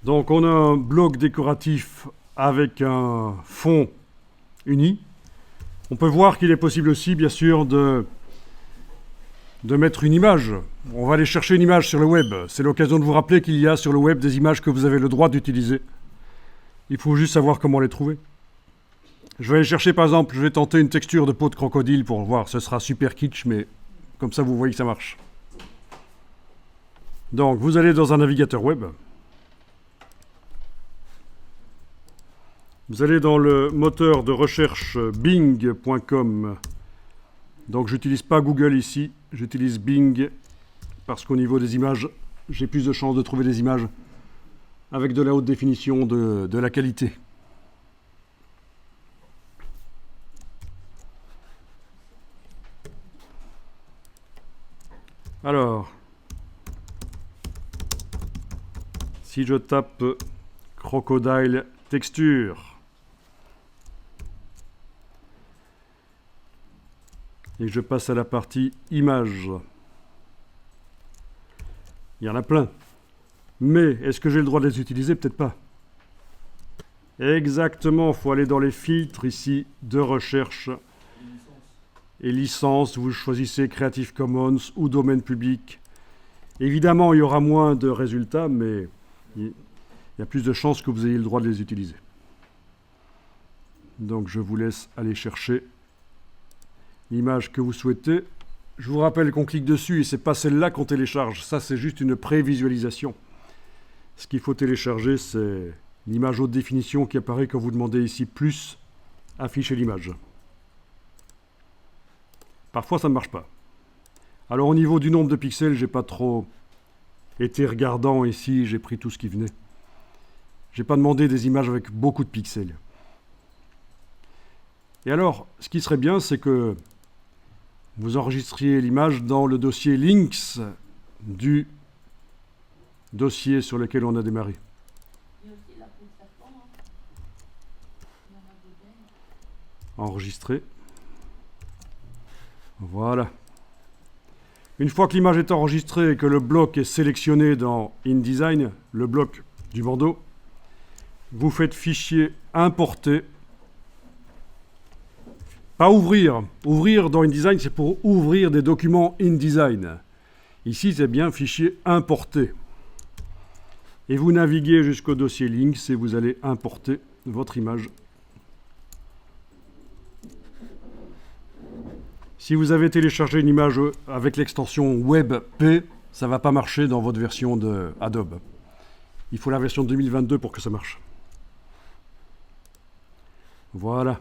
Donc on a un bloc décoratif avec un fond uni. On peut voir qu'il est possible aussi, bien sûr, de mettre une image. On va aller chercher une image sur le web. C'est l'occasion de vous rappeler qu'il y a sur le web des images que vous avez le droit d'utiliser. Il faut juste savoir comment les trouver. Je vais aller chercher, par exemple, je vais tenter une texture de peau de crocodile pour voir. Ce sera super kitsch, mais comme ça, vous voyez que ça marche. Donc, vous allez dans un navigateur web. Vous allez dans le moteur de recherche bing.com. Donc, j'utilise pas Google ici, j'utilise Bing parce qu'au niveau des images, j'ai plus de chances de trouver des images avec de la haute définition, de la qualité. Alors, si je tape crocodile texture et que je passe à la partie images, il y en a plein. Mais est-ce que j'ai le droit de les utiliser? Peut-être pas. Exactement, il faut aller dans les filtres ici de recherche et licence. Vous choisissez Creative Commons ou domaine public. Évidemment, il y aura moins de résultats, mais il y a plus de chances que vous ayez le droit de les utiliser. Donc je vous laisse aller chercher l'image que vous souhaitez. Je vous rappelle qu'on clique dessus et ce n'est pas celle-là qu'on télécharge. Ça, c'est juste une prévisualisation. Ce qu'il faut télécharger, c'est l'image haute définition qui apparaît quand vous demandez ici « plus » afficher l'image. Parfois, ça ne marche pas. Alors, au niveau du nombre de pixels, je n'ai pas trop été regardant ici. J'ai pris tout ce qui venait. Je n'ai pas demandé des images avec beaucoup de pixels. Et alors, ce qui serait bien, c'est que vous enregistriez l'image dans le dossier links du dossier sur lequel on a démarré. Enregistrer. Voilà. Une fois que l'image est enregistrée et que le bloc est sélectionné dans InDesign, le bloc du bandeau, vous faites fichier importer. Pas ouvrir. Ouvrir dans InDesign, c'est pour ouvrir des documents InDesign. Ici, c'est bien fichier importer. Et vous naviguez jusqu'au dossier links et vous allez importer votre image. Si vous avez téléchargé une image avec l'extension WebP, ça ne va pas marcher dans votre version de Adobe. Il faut la version 2022 pour que ça marche. Voilà.